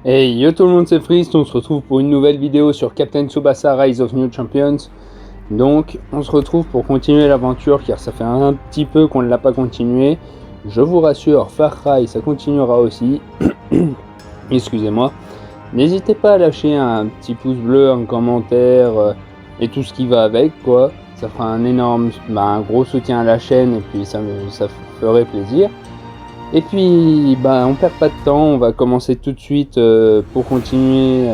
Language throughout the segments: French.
Hey yo tout le monde, c'est Frist, on se retrouve pour une nouvelle vidéo sur Captain Tsubasa Rise of New Champions. Donc on se retrouve pour continuer l'aventure car ça fait un petit peu qu'on ne l'a pas continué. Je vous rassure, Far Cry ça continuera aussi. Excusez-moi. N'hésitez pas à lâcher un petit pouce bleu, un commentaire et tout ce qui va avec quoi. Ça fera un gros soutien à la chaîne et puis ça ferait plaisir. Et puis, on perd pas de temps, on va commencer tout de suite pour continuer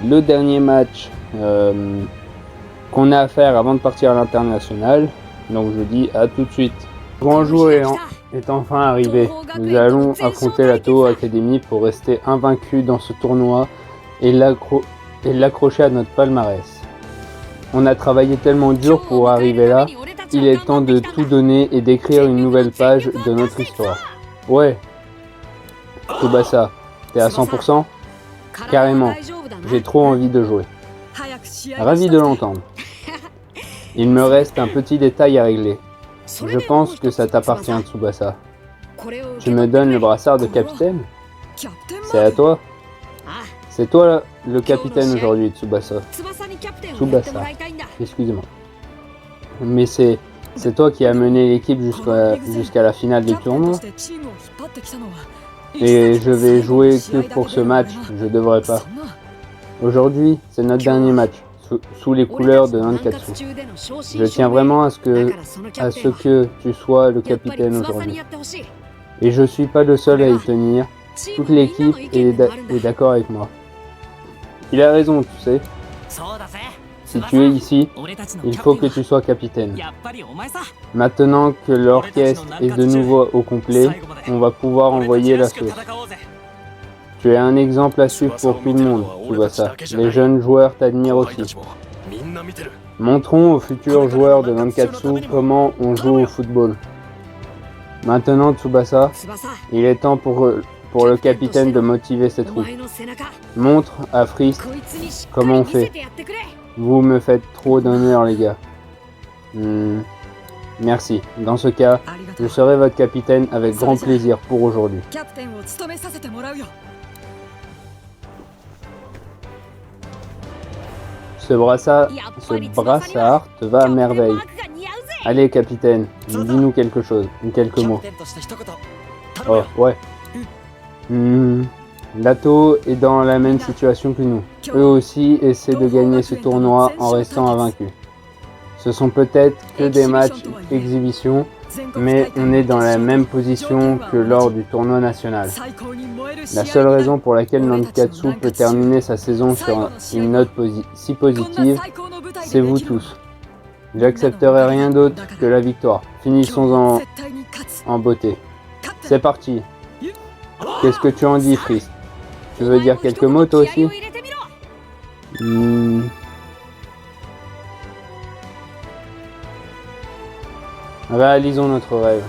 le dernier match qu'on a à faire avant de partir à l'international. Donc je dis à tout de suite. Le grand jour est enfin arrivé. Nous allons affronter la Toho Academy pour rester invaincus dans ce tournoi et l'accrocher à notre palmarès. On a travaillé tellement dur pour arriver là, il est temps de tout donner et d'écrire une nouvelle page de notre histoire. Ouais, Tsubasa, t'es à 100%? Carrément, j'ai trop envie de jouer. Ravi de l'entendre. Il me reste un petit détail à régler. Je pense que ça t'appartient, Tsubasa. Tu me donnes le brassard de capitaine? C'est à toi? C'est toi le capitaine aujourd'hui, Tsubasa. Tsubasa, excusez-moi. Mais c'est toi qui as mené l'équipe jusqu'à la finale du tournoi. Et je vais jouer que pour ce match, je devrais pas. Aujourd'hui, c'est notre dernier match, sous les couleurs de Nankatsu. Je tiens vraiment à ce que tu sois le capitaine aujourd'hui. Et je suis pas le seul à y tenir, toute l'équipe est d'accord avec moi. Il a raison, tu sais. Si tu es ici, il faut que tu sois capitaine. Maintenant que l'orchestre est de nouveau au complet, on va pouvoir envoyer la sauce. Tu es un exemple à suivre pour tout le monde, Tsubasa. Les jeunes joueurs t'admirent aussi. Montrons aux futurs joueurs de Nankatsu comment on joue au football. Maintenant, Tsubasa, il est temps pour le capitaine de motiver ses troupes. Montre à Frist comment on fait. Vous me faites trop d'honneur, les gars. Merci. Dans ce cas, je serai votre capitaine avec grand plaisir pour aujourd'hui. Ce brassard te va à merveille. Allez, capitaine, dis-nous quelque chose, quelques mots. Oh, ouais. La Toho est dans la même situation que nous. Eux aussi essaient de gagner ce tournoi en restant invaincus. Ce sont peut-être que des matchs exhibition, mais on est dans la même position que lors du tournoi national. La seule raison pour laquelle Nankatsu peut terminer sa saison sur une note si positive, c'est vous tous. J'accepterai rien d'autre que la victoire. Finissons en beauté. C'est parti. Qu'est-ce que tu en dis, Frist? Tu veux dire quelques mots toi aussi? Réalisons notre rêve.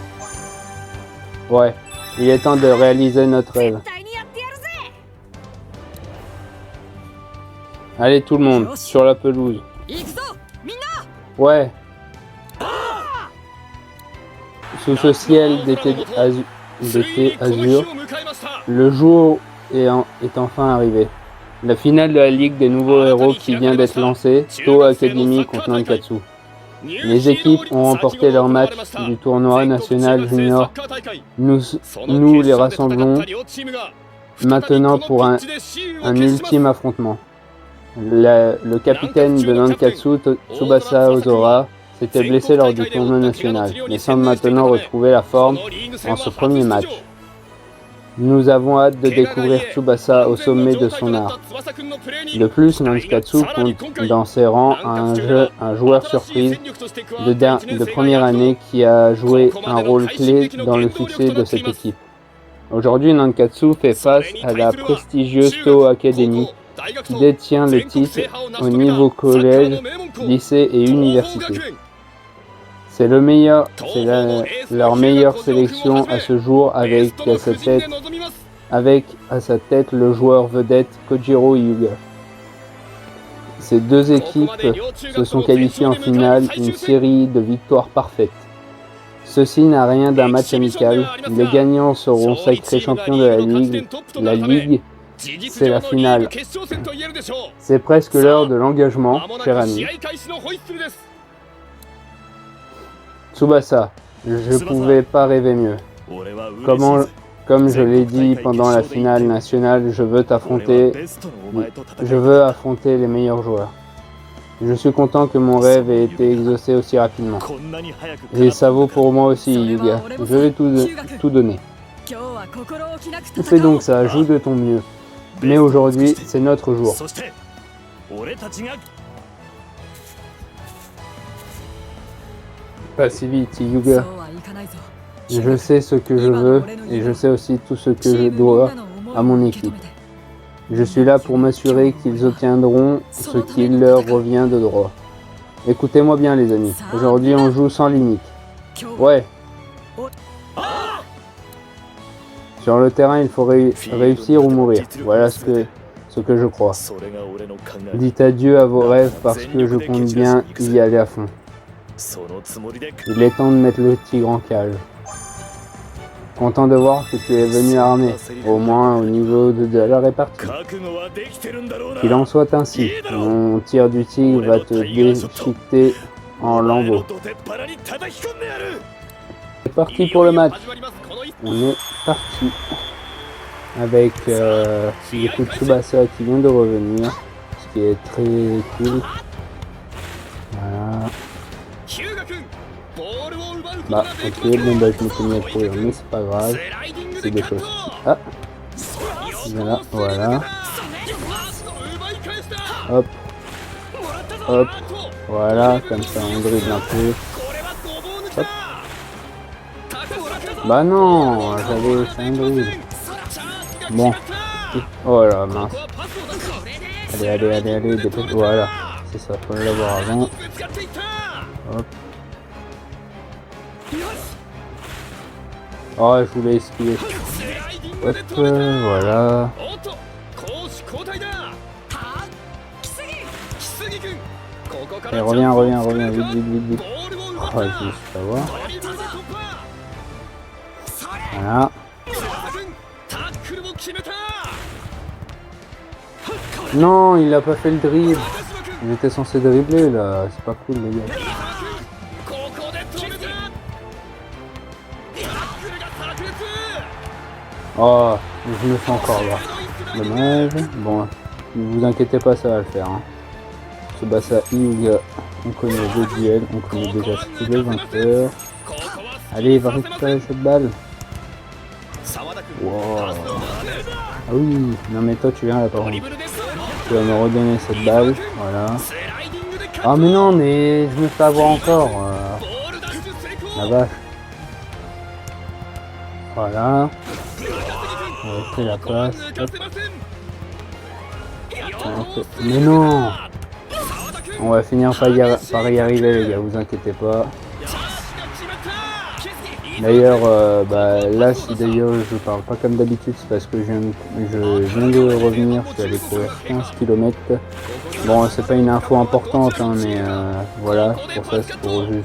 Ouais, il est temps de réaliser notre rêve. Allez tout le monde, sur la pelouse. Ouais. Sous ce ciel d'été azur, le jour est enfin arrivé. La finale de la Ligue des nouveaux héros qui vient d'être lancée, Toho Academy contre Nankatsu. Les équipes ont remporté leur match du tournoi national junior. Nous les rassemblons maintenant pour un ultime affrontement. Le capitaine de Nankatsu, Tsubasa Ozora, s'était blessé lors du tournoi national, mais semble maintenant retrouver la forme en ce premier match. Nous avons hâte de découvrir Tsubasa au sommet de son art. De plus, Nankatsu compte dans ses rangs un joueur surprise de première année qui a joué un rôle clé dans le succès de cette équipe. Aujourd'hui, Nankatsu fait face à la prestigieuse Toho Academy qui détient le titre au niveau collège, lycée et université. C'est leur meilleure sélection à ce jour avec à sa tête le joueur vedette Kojiro Hyuga. Ces deux équipes se sont qualifiées en finale, une série de victoires parfaites. Ceci n'a rien d'un match amical, les gagnants seront sacrés champions de la Ligue C'est la finale. C'est presque l'heure de l'engagement, cher ami. Tsubasa, je pouvais pas rêver mieux. Comme je l'ai dit pendant la finale nationale, je veux affronter les meilleurs joueurs. Je suis content que mon rêve ait été exaucé aussi rapidement. Et ça vaut pour moi aussi, Yuga. Je vais tout donner. Fais donc ça, joue de ton mieux. Mais aujourd'hui, c'est notre jour. Pas si vite, Yuga. Je sais ce que je veux et je sais aussi tout ce que je dois à mon équipe. Je suis là pour m'assurer qu'ils obtiendront ce qui leur revient de droit. Écoutez-moi bien les amis, aujourd'hui on joue sans limite. Ouais. Sur le terrain il faut réussir ou mourir. Voilà ce que je crois. Dites adieu à vos rêves parce que je compte bien y aller à fond. Il est temps de mettre le tigre en cage. Content de voir que tu es venu armé, au moins au niveau de la répartie. Qu'il en soit ainsi, mon tir du tigre va te déchiqueter en lambeaux. C'est parti pour le match. On est parti. Avec le coup de Tsubasa qui vient de revenir, ce qui est très cool. Voilà. Bah ok, bon bah je me suis mis à courir, mais c'est pas grave, c'est des choses. Ah, voilà. Hop, hop, voilà, comme ça on dribble un peu. Hop. Bah non, j'avais fait un dribble. Bon, oh là mince. Allez, dépêche, voilà, c'est ça, faut l'avoir avant. Hop. Oh, je voulais esquiver. Hop, voilà. Et reviens, vite. Oh, je vais juste avoir. Voilà. Non, il a pas fait le dribble. Il était censé dribbler là, c'est pas cool les gars. Oh, je me fais encore là. Dommage. Bon, ne vous inquiétez pas, ça va le faire. Hein. Tsubasa Hyuga, on connaît le duel, on connaît déjà ce qu'il est vainqueur. Allez, va récupérer cette balle. Wow. Ah oui, non mais toi tu viens là par contre. Tu vas me redonner cette balle, voilà. Ah mais non, mais je me fais avoir encore. La vache. Voilà. On va faire la passe. Mais non! On va finir par y arriver les gars, vous inquiétez pas. D'ailleurs, là si d'ailleurs je parle pas comme d'habitude, c'est parce que je viens de revenir, je suis allé courir 15 km. Bon, c'est pas une info importante, hein, mais voilà, pour ça c'est pour juste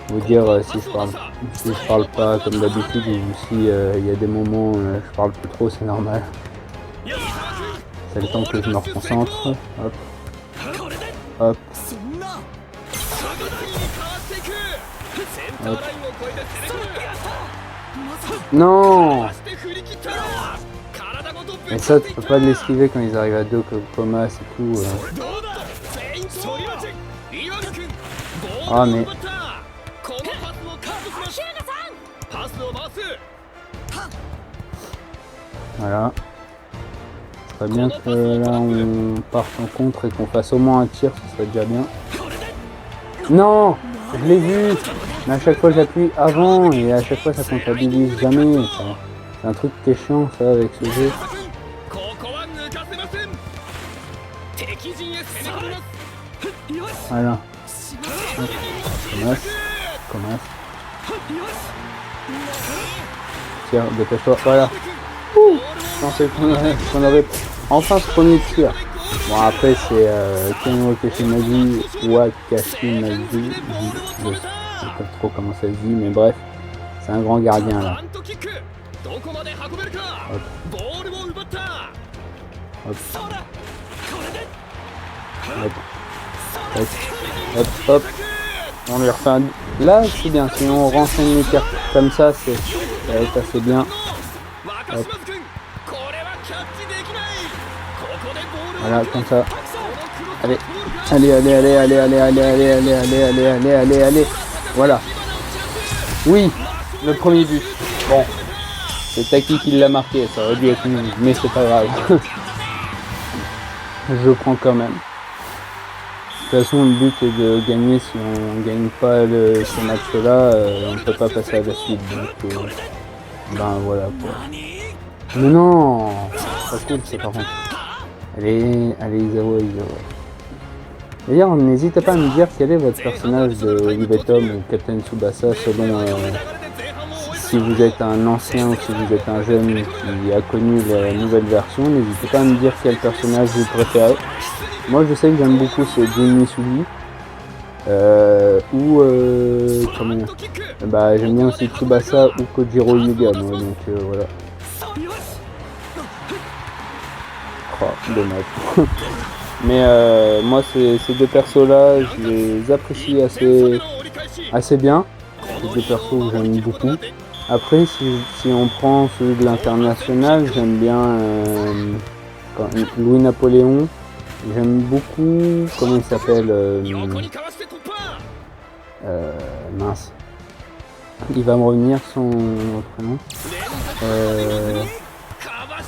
vous dire si je parle pas comme d'habitude ou si il y a des moments où je parle plus trop, c'est normal. C'est le temps que je me reconcentre. Hop. Hop. Hop. Non! Et ça, tu peux pas l'esquiver quand ils arrivent à deux comas et tout. Ah mais... Voilà. Ce serait bien que là on parte en contre et qu'on fasse au moins un tir, ce serait déjà bien. Non! Je l'ai vu! Mais à chaque fois j'appuie avant et à chaque fois ça comptabilise jamais. C'est un truc qui est chiant ça avec ce jeu. Voilà. Commence. Tiens, dépêche-toi, voilà. Je pensais qu'on aurait enfin ce premier tir. Bon après c'est Ken Wakashimazu ou Wakashimazu, je sais pas trop comment ça se dit, mais bref, c'est un grand gardien là. Hop. Hop. Hop. Hop. Hop. Hop. On lui refait un... Là, c'est bien. Si on renseigne les cartes comme ça, ça va être assez bien. Hop. Voilà, comme ça. Allez. Allez, allez, allez, allez, allez, allez, allez, allez, allez, allez, allez, allez, allez. Voilà. Oui, le premier but. Bon. C'est Taki qui l'a marqué, ça aurait dû être nul, mais c'est pas grave. Je prends quand même. De toute façon, le but est de gagner. Si on ne gagne pas ce match-là, on ne peut pas passer à la suite. Donc, ben voilà quoi. Mais non, c'est pas cool ça par contre. Allez, allez Isawa, Isawa. D'ailleurs, n'hésitez pas à me dire quel est votre personnage de Olive Tom ou Captain Tsubasa selon si vous êtes un ancien ou si vous êtes un jeune qui a connu la nouvelle version. N'hésitez pas à me dire quel personnage vous préférez. Moi je sais que j'aime beaucoup ce Jun Misugi ou comment dire, bah j'aime bien aussi Tsubasa ou Kojiro Yuga moi, donc voilà. Oh, dommage. Mais moi ces deux persos là je les apprécie assez bien. C'est des persos que j'aime beaucoup. Après si on prend celui de l'international, j'aime bien Louis Napoléon. J'aime beaucoup, comment il s'appelle, mince, il va me revenir son prénom,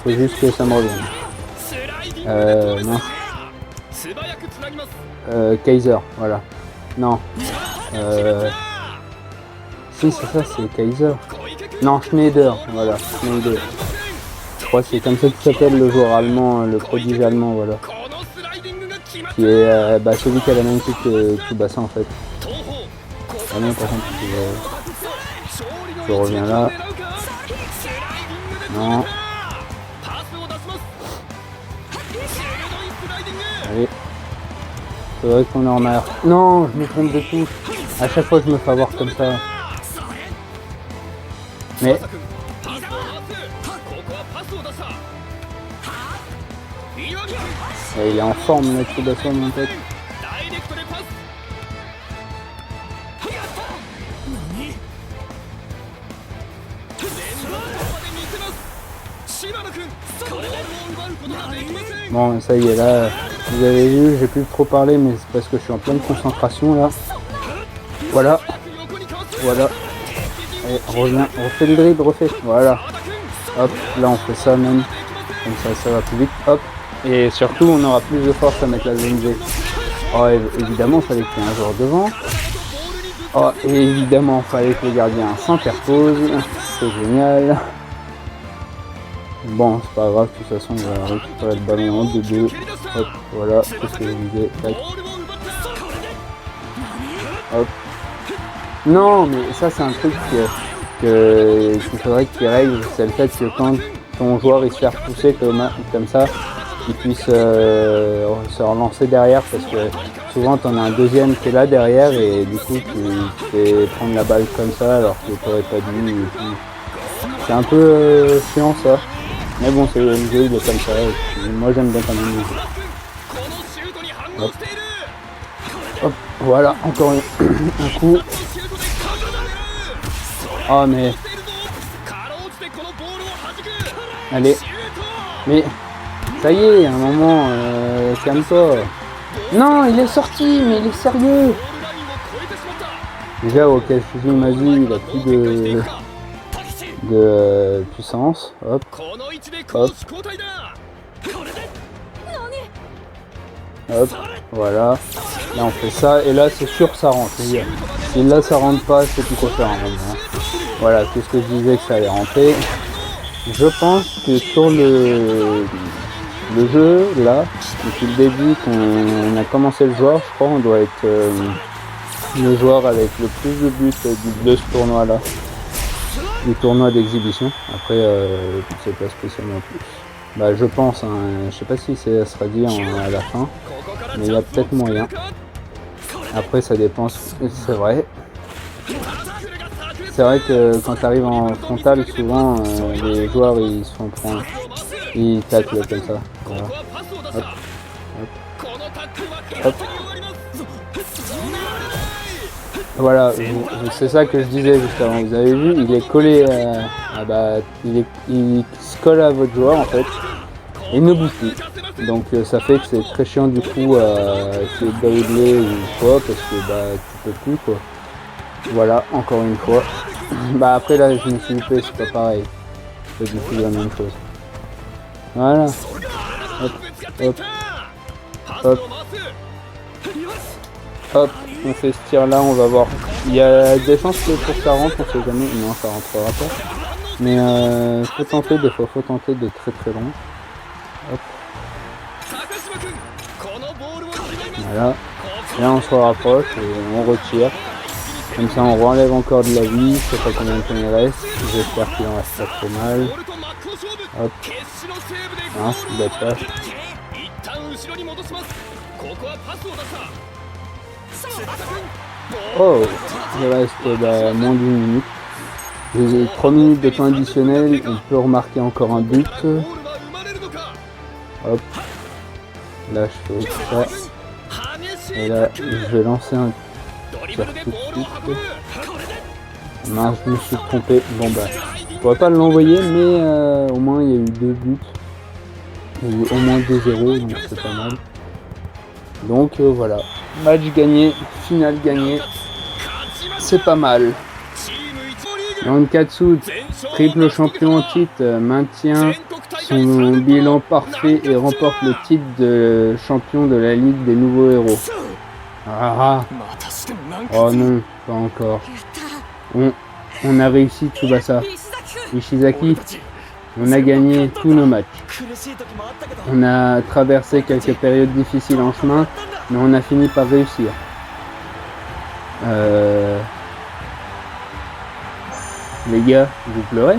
faut juste que ça me revienne, mince, Kaiser, voilà, non, si c'est ça, c'est Kaiser, non, Schneider, voilà, Schneider, je crois que c'est comme ça qu'il s'appelle le joueur allemand, le prodige allemand, voilà. Qui est celui qui a la même type que Tsubasa en fait. Ah non, par contre, je reviens là. Non. Allez. C'est vrai qu'on est en arrière. Non, je me trompe de touche. À chaque fois, je me fais avoir comme ça. Mais... Et il est en forme là, Tsubasa en tête. Bon, ça y est là, vous avez vu, j'ai plus trop parlé, mais c'est parce que je suis en pleine concentration là. Voilà. Voilà. Allez, reviens, refais le dribble, refais. Voilà. Hop, là on fait ça même. Comme ça va plus vite. Hop. Et surtout, on aura plus de force à mettre la zone G. Oh, évidemment, il fallait qu'il y ait un joueur devant. Oh, et évidemment, il fallait que le gardien s'interpose. C'est génial. Bon, c'est pas grave, de toute façon, on va récupérer le ballon en 2-2. Hop, voilà, c'est ce que je disais. Tac. Hop. Non, mais ça, c'est un truc qu'il faudrait qu'il règle. C'est le fait que quand ton joueur il se fait repousser comme ça, il puisse se relancer derrière parce que souvent tu en as un deuxième qui est là derrière et du coup tu fais prendre la balle comme ça alors que tu n'aurais pas dû. C'est un peu chiant ça. Mais bon, c'est le jeu, il est comme ça. Et moi j'aime bien quand même le jeu. Hop. Hop, voilà, encore un coup. Oh mais... Allez. Mais... Ça y est, à un moment, calme-toi. Non, il est sorti, mais il est sérieux. Déjà, auquel je ma vie, il a plus de puissance. Hop. Hop. Hop. Voilà. Là, on fait ça. Et là, c'est sûr que ça rentre. Si là, ça rentre pas, c'est plus quoi faire. Hein. Voilà, c'est ce que je disais que ça allait rentrer. Je pense que sur le jeu, là, depuis le début qu'on a commencé le joueur, je crois on doit être le joueur avec le plus de buts de ce tournoi-là, du tournoi d'exhibition. Après, c'est pas spécialement plus. Bah, je pense, hein, je sais pas si ça sera dit à la fin, mais il y a peut-être moyen. Après, ça dépend, c'est vrai. C'est vrai que quand tu arrives en frontal, souvent les joueurs ils se font prendre, ils taclent comme ça. Voilà. Hop. Voilà, c'est ça que je disais juste avant. Vous avez vu, il est collé il se colle à votre joueur en fait et ne bouge plus. Donc ça fait que c'est très chiant du coup à essayer de dribbler ou quoi parce que tu peux plus quoi. Voilà, encore une fois. Après là je me suis loupé, c'est pas pareil. C'est du tout la même chose. Voilà. Hop, hop, hop. Hop, on fait ce tir là, on va voir. Il y a des chances que pour ça rentre, on sait jamais. Non, ça rentrera pas. Mais faut tenter des fois, faut tenter de très très loin. Hop. Voilà. Là on se rapproche et on retire. Comme ça on enlève encore de la vie, je sais pas combien de temps il reste. J'espère qu'il en reste pas trop mal. Hop. Ah, c'est bête passe. Oh, il reste moins d'une minute. J'ai 3 minutes de temps additionnel, on peut remarquer encore un but. Hop. Là je fais ça. Et là je vais lancer un tir tout de suite. Mince, je me suis trompé. Bon je pourrais pas l'envoyer mais au moins il y a eu 2 buts. Il y a eu au moins 2-0 donc c'est pas mal. Donc voilà. Match gagné, finale gagnée. C'est pas mal. Nankatsu, triple champion en titre, maintient son bilan parfait et remporte le titre de champion de la Ligue des nouveaux héros. Ah. Oh non, pas encore. On a réussi Tsubasa. Ishizaki, on a gagné tous nos matchs. On a traversé quelques périodes difficiles en chemin, mais on a fini par réussir. Les gars, vous pleurez?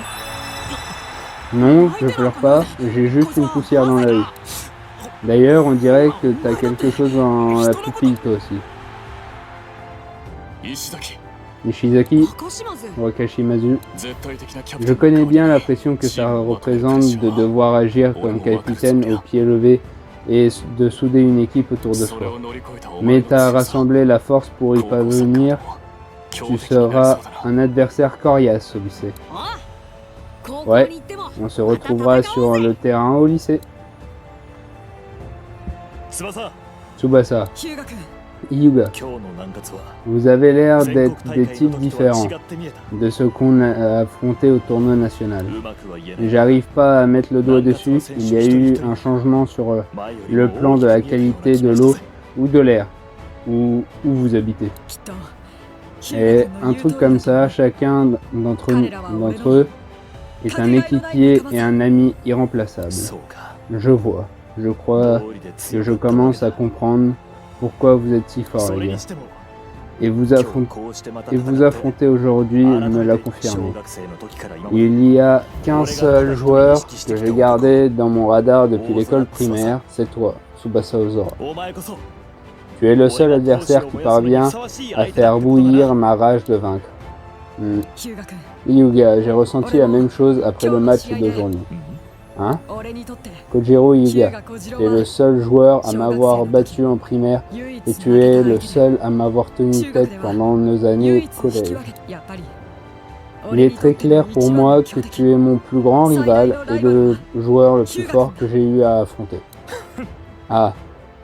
Non, je pleure pas, j'ai juste une poussière dans l'œil. D'ailleurs, on dirait que t'as quelque chose dans la pupille toi aussi. Ishizaki, Wakashimazu, je connais bien la pression que ça représente de devoir agir comme capitaine au pied levé et de souder une équipe autour de soi. Mais t'as rassemblé la force pour y parvenir. Tu seras un adversaire coriace au lycée. Ouais, on se retrouvera sur le terrain au lycée. Tsubasa, Hyuga, vous avez l'air d'être des types différents de ceux qu'on a affrontés au tournoi national. J'arrive pas à mettre le doigt dessus, il y a eu un changement sur le plan de la qualité de l'eau ou de l'air, où vous habitez. Et un truc comme ça, chacun d'entre eux est un équipier et un ami irremplaçable. Je vois, je crois que je commence à comprendre pourquoi vous êtes si fort les gars. Et vous affronter aujourd'hui me l'a confirmé. Il n'y a qu'un seul joueur que j'ai gardé dans mon radar depuis l'école primaire, c'est toi, Tsubasa Ozora. Tu es le seul adversaire qui parvient à faire bouillir ma rage de vaincre. Hyuga, j'ai ressenti la même chose après le match d'aujourd'hui. Hein? Kojiro Hyuga, tu es le seul joueur à m'avoir battu en primaire et tu es le seul à m'avoir tenu tête pendant nos années collège. Il est très clair pour moi que tu es mon plus grand rival et le joueur le plus fort que j'ai eu à affronter. Ah,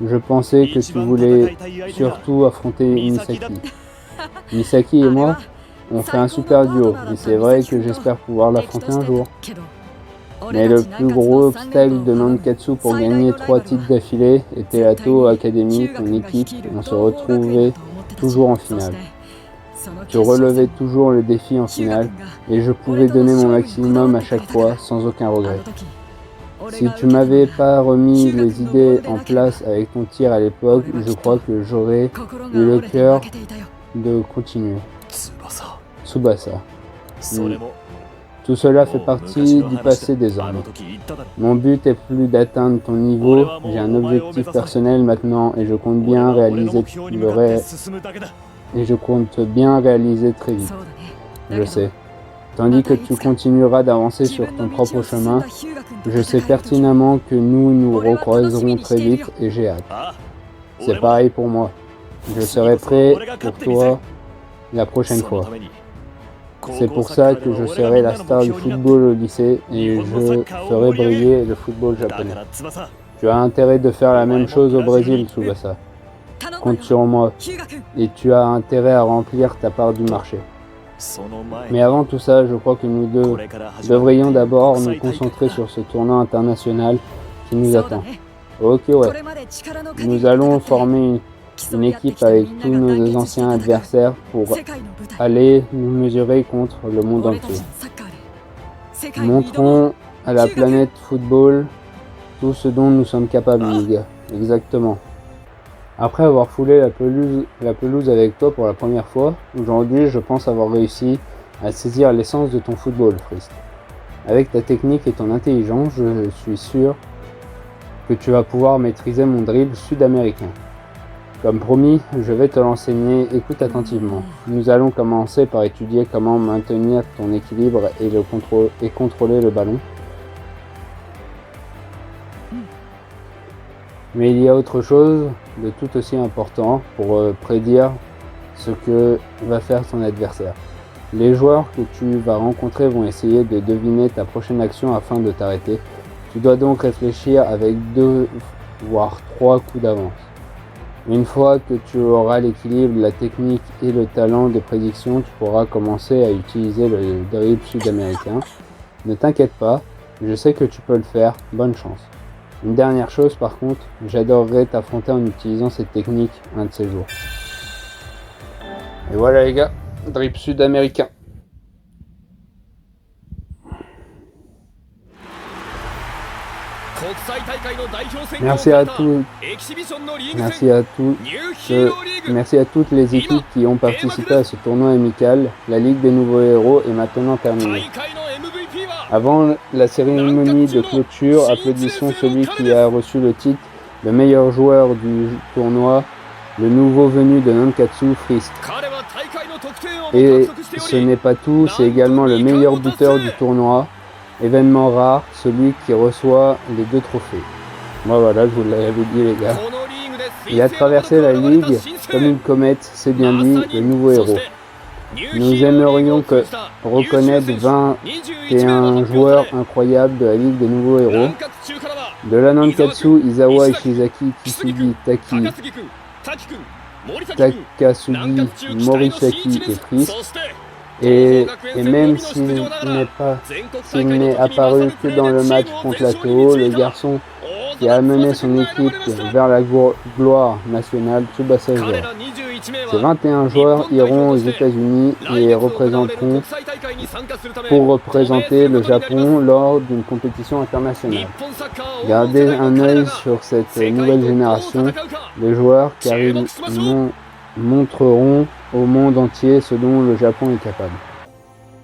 je pensais que tu voulais surtout affronter Misaki. Misaki et moi, on fait un super duo et c'est vrai que j'espère pouvoir l'affronter un jour. Mais le plus gros obstacle de Nankatsu pour gagner 3 titres d'affilée était la Toho Academy, ton équipe, on se retrouvait toujours en finale. Tu relevais toujours le défi en finale et je pouvais donner mon maximum à chaque fois sans aucun regret. Si tu m'avais pas remis les idées en place avec ton tir à l'époque, je crois que j'aurais eu le cœur de continuer. Tsubasa. Tout cela fait partie du passé désormais. Mon but est plus d'atteindre ton niveau, j'ai un objectif personnel maintenant et je compte bien réaliser très vite. Je sais. Tandis que tu continueras d'avancer sur ton propre chemin, Je sais pertinemment que nous recroiserons très vite et j'ai hâte. C'est pareil pour moi. Je serai prêt pour toi la prochaine fois. C'est pour ça que je serai la star du football au lycée et je ferai briller le football japonais. Tu as intérêt de faire la même chose au Brésil, Tsubasa. Compte sur moi et tu as intérêt à remplir ta part du marché. Mais avant tout ça, je crois que nous devrions d'abord nous concentrer sur ce tournoi international qui nous attend. Ok, ouais. Nous allons former une équipe avec tous nos anciens adversaires pour aller nous mesurer contre le monde entier. Montrons à la planète football tout ce dont nous sommes capables, les gars. Exactement. Après avoir foulé la pelouse avec toi pour la première fois, aujourd'hui je pense avoir réussi à saisir l'essence de ton football, Frist. Avec ta technique et ton intelligence, je suis sûr que tu vas pouvoir maîtriser mon dribble sud-américain. Comme promis, je vais te l'enseigner, écoute attentivement. Nous allons commencer par étudier comment maintenir ton équilibre et contrôler le ballon. Mais il y a autre chose de tout aussi important pour prédire ce que va faire ton adversaire. Les joueurs que tu vas rencontrer vont essayer de deviner ta prochaine action afin de t'arrêter. Tu dois donc réfléchir avec 2 voire 3 coups d'avance. Une fois que tu auras l'équilibre, la technique et le talent de prédiction, tu pourras commencer à utiliser le dribble sud-américain. Ne t'inquiète pas, je sais que tu peux le faire, bonne chance. Une dernière chose par contre, j'adorerais t'affronter en utilisant cette technique un de ces jours. Et voilà les gars, dribble sud-américain. Merci à toutes les équipes qui ont participé à ce tournoi amical. La Ligue des nouveaux héros est maintenant terminée. Avant la cérémonie de clôture, applaudissons celui qui a reçu le titre de meilleur joueur du tournoi, le nouveau venu de Nankatsu, Frist. Et ce n'est pas tout, c'est également le meilleur buteur du tournoi, événement rare, celui qui reçoit les 2 trophées. Moi voilà, je vous l'avais dit les gars. Il a traversé la ligue comme une comète, c'est bien dit, le nouveau héros. Nous aimerions reconnaître 21 joueurs incroyables de la Ligue des nouveaux héros. De la Nankatsu, Izawa, Ishizaki, Kisugi, Taki, Takasugi, Morisaki et Frist. Et même s'il n'est apparu que dans le match contre la Toho, le garçon qui a amené son équipe vers la gloire nationale, Tsubasa Jiro. Ces 21 joueurs iront aux États-Unis et pour représenter le Japon lors d'une compétition internationale. Gardez un œil sur cette nouvelle génération de joueurs car ils montreront au monde entier ce dont le Japon est capable.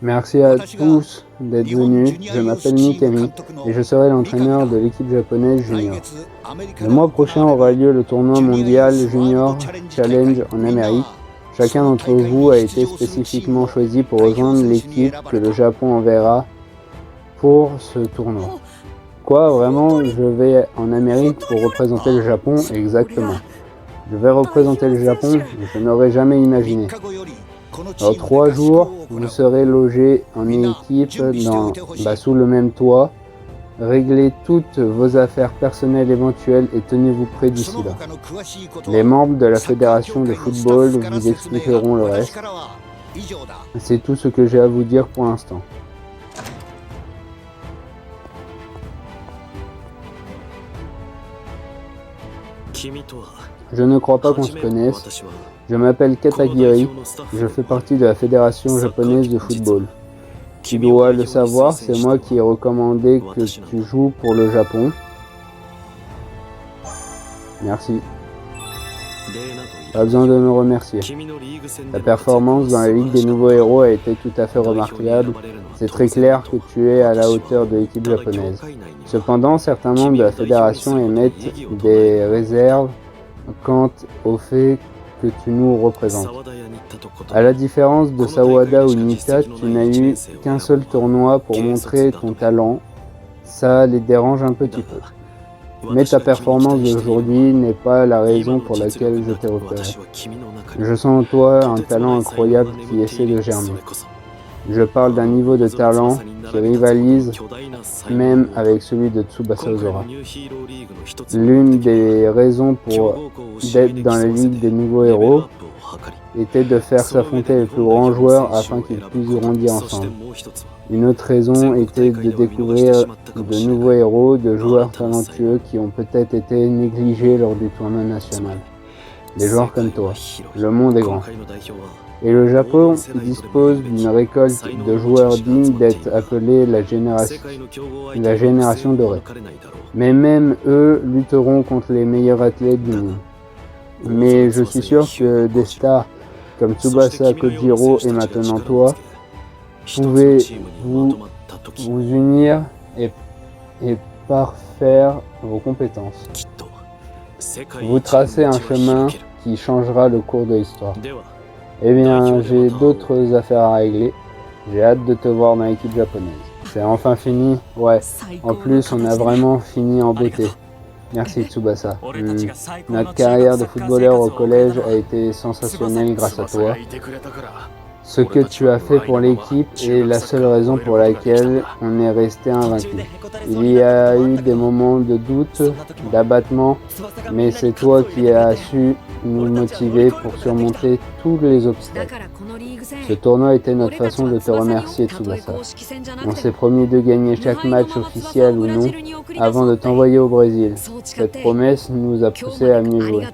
Merci à tous d'être venus, je m'appelle Mikami et je serai l'entraîneur de l'équipe japonaise junior. Le mois prochain aura lieu le tournoi mondial junior challenge en Amérique. Chacun d'entre vous a été spécifiquement choisi pour rejoindre l'équipe que le Japon enverra pour ce tournoi. Quoi, vraiment, je vais en Amérique pour représenter le Japon? Exactement. Je vais représenter le Japon, je n'aurais jamais imaginé. Dans 3 jours, vous serez logés en équipe sous le même toit. Réglez toutes vos affaires personnelles éventuelles et tenez-vous prêts d'ici là. Les membres de la fédération de football vous expliqueront le reste. C'est tout ce que j'ai à vous dire pour l'instant. Je ne crois pas qu'on se connaisse. Je m'appelle Katagiri, je fais partie de la fédération japonaise de football. Tu dois le savoir, c'est moi qui ai recommandé que tu joues pour le Japon. Merci. Pas besoin de me remercier. Ta performance dans la Ligue des nouveaux héros a été tout à fait remarquable. C'est très clair que tu es à la hauteur de l'équipe japonaise. Cependant, certains membres de la fédération émettent des réserves quant au fait que tu nous représentes. À la différence de Sawada ou Nita, tu n'as eu qu'un seul tournoi pour montrer ton talent. ça les dérange un petit peu. Mais ta performance d'aujourd'hui n'est pas la raison pour laquelle je t'ai repéré. Je sens en toi un talent incroyable qui essaie de germer. Je parle d'un niveau de talent qui rivalise même avec celui de Tsubasa Ozora. L'une des raisons pour d'être dans la ligue des nouveaux héros était de faire s'affronter les plus grands joueurs afin qu'ils puissent grandir ensemble. Une autre raison était de découvrir de nouveaux héros, de joueurs talentueux qui ont peut-être été négligés lors du tournoi national. Des joueurs comme toi. Le monde est grand. Et le Japon dispose d'une récolte de joueurs dignes d'être appelés la génération dorée. Mais même eux lutteront contre les meilleurs athlètes du monde. Mais je suis sûr que des stars comme Tsubasa, Kojiro et maintenant toi, pouvez vous unir et parfaire vos compétences. Vous tracez un chemin qui changera le cours de l'histoire. Eh bien, j'ai d'autres affaires à régler. J'ai hâte de te voir dans l'équipe japonaise. C'est enfin fini? Ouais. En plus, on a vraiment fini en beauté. Merci Tsubasa. Notre carrière de footballeur au collège a été sensationnelle grâce à toi. Ce que tu as fait pour l'équipe est la seule raison pour laquelle on est resté invaincu. Il y a eu des moments de doute, d'abattement, mais c'est toi qui as su nous motiver pour surmonter tous les obstacles. Ce tournoi était notre façon de te remercier, Tsubasa. On s'est promis de gagner chaque match officiel ou non avant de t'envoyer au Brésil. Cette promesse nous a poussé à mieux jouer.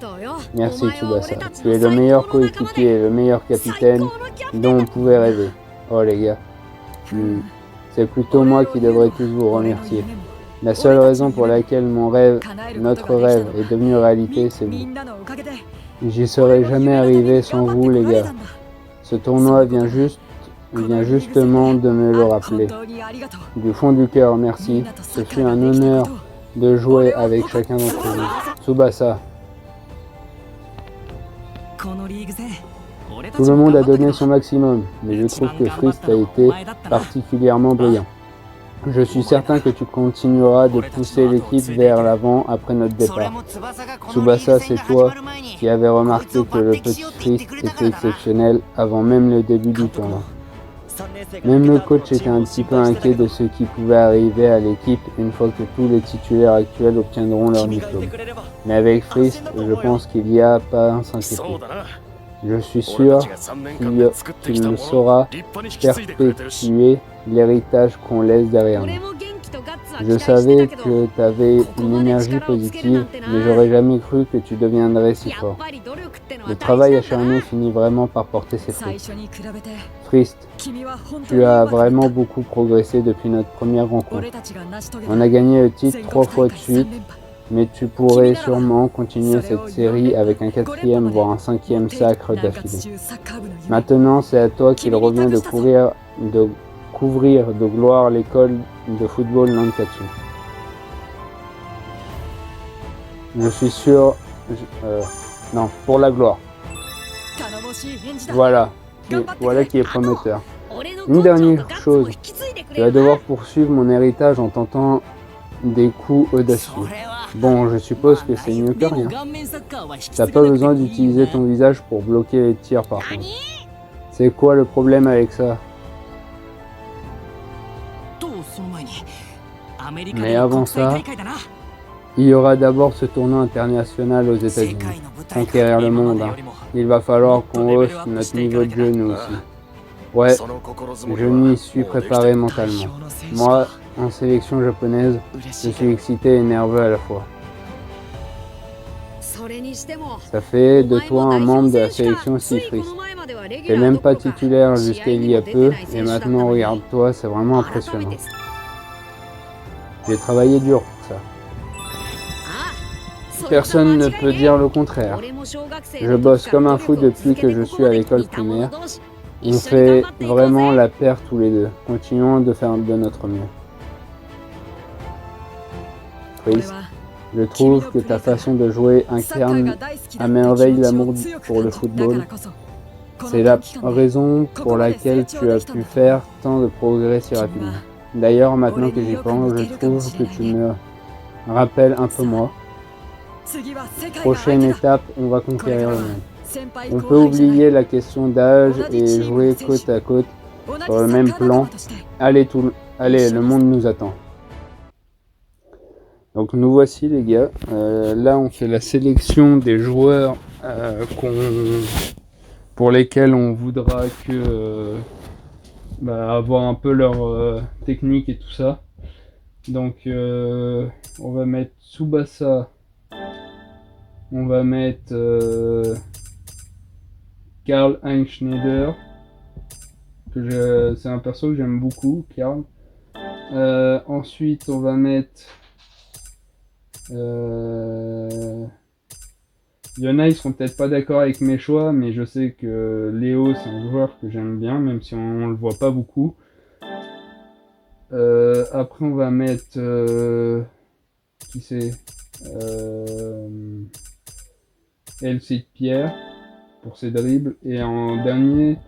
Merci Tsubasa. Tu es le meilleur coéquipier et le meilleur capitaine dont on pouvait rêver. Oh les gars. C'est plutôt moi qui devrais tous vous remercier. La seule raison pour laquelle notre rêve est devenu réalité, c'est vous. J'y serais jamais arrivé sans vous les gars. Ce tournoi vient justement de me le rappeler. Du fond du cœur, merci. Ce fut un honneur de jouer avec chacun d'entre vous. Tsubasa. Tout le monde a donné son maximum, mais je trouve que Frist a été particulièrement brillant. Je suis certain que tu continueras de pousser l'équipe vers l'avant après notre départ. Tsubasa, c'est toi qui avais remarqué que le petit Frist était exceptionnel avant même le début du tournoi. Même le coach était un petit peu inquiet de ce qui pouvait arriver à l'équipe une fois que tous les titulaires actuels obtiendront leur diplôme. Mais avec Frist, je pense qu'il n'y a pas à s'inquiéter. Je suis sûr qu'il le saura perpétuer l'héritage qu'on laisse derrière nous. Je savais que tu avais une énergie positive, mais j'aurais jamais cru que tu deviendrais si fort. Le travail acharné finit vraiment par porter ses fruits. Frist, tu as vraiment beaucoup progressé depuis notre première rencontre. On a gagné le titre 3 fois de suite, mais tu pourrais sûrement continuer cette série avec un 4e voire un 5e sacre d'affilée. Maintenant, c'est à toi qu'il revient de couvrir de gloire l'école de football Nankatsu. Je suis sûr... non, pour la gloire. Voilà qui est prometteur. Une dernière chose, tu vas devoir poursuivre mon héritage en tentant des coups audacieux. Bon, je suppose que c'est mieux que rien. T'as pas besoin d'utiliser ton visage pour bloquer les tirs par contre. C'est quoi le problème avec ça? Mais avant ça, il y aura d'abord ce tournoi international aux États-Unis. Conquérir le monde, hein. Il va falloir qu'on hausse notre niveau de jeu nous aussi. Ouais, je m'y suis préparé mentalement. Moi, en sélection japonaise, je suis excité et nerveux à la fois. Ça fait de toi un membre de la sélection si Frist. T'es même pas titulaire jusqu'à il y a peu, et maintenant regarde-toi, c'est vraiment impressionnant. J'ai travaillé dur pour ça. Personne ne peut dire le contraire. Je bosse comme un fou depuis que je suis à l'école primaire. On fait vraiment la paire tous les deux. Continuons de faire de notre mieux. Frist, je trouve que ta façon de jouer incarne à merveille l'amour pour le football. C'est la raison pour laquelle tu as pu faire tant de progrès si rapidement. D'ailleurs, maintenant que j'y pense, je trouve que tu me rappelles un peu moi. Prochaine étape, on va conquérir le monde. On peut oublier la question d'âge et jouer côte à côte sur le même plan. Allez, le monde nous attend. Donc nous voici les gars. Là, on fait la sélection des joueurs pour lesquels on voudra avoir un peu leur technique et tout ça. Donc on va mettre Tsubasa. On va mettre Karl-Heinz Schneider. C'est un perso que j'aime beaucoup, Karl. Ensuite, on va mettre... Il y en a, ils seront peut-être pas d'accord avec mes choix, mais je sais que Léo, c'est un joueur que j'aime bien, même si on le voit pas beaucoup. Après, on va mettre... qui c'est LC Pierre pour ses dribbles. Et en dernier,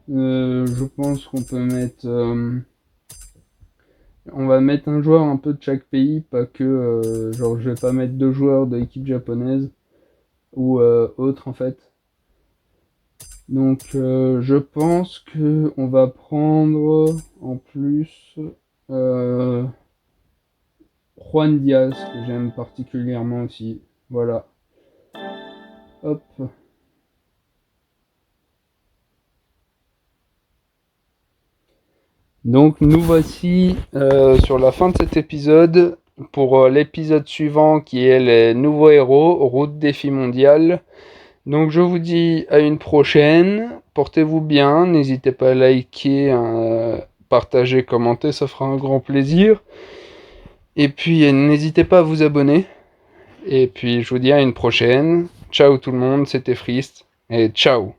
je pense qu'on peut mettre... on va mettre un joueur un peu de chaque pays, pas que... genre, je vais pas mettre 2 joueurs de l'équipe japonaise ou autre en fait. Donc je pense que on va prendre en plus Juan Diaz, que j'aime particulièrement aussi. Voilà. Hop. Donc nous voici sur la fin de cet épisode pour l'épisode suivant qui est les nouveaux héros, route défi mondial. Donc je vous dis à une prochaine, portez-vous bien, n'hésitez pas à liker, partager, commenter, ça fera un grand plaisir. Et puis n'hésitez pas à vous abonner. Et puis je vous dis à une prochaine. Ciao tout le monde, c'était Frist et ciao.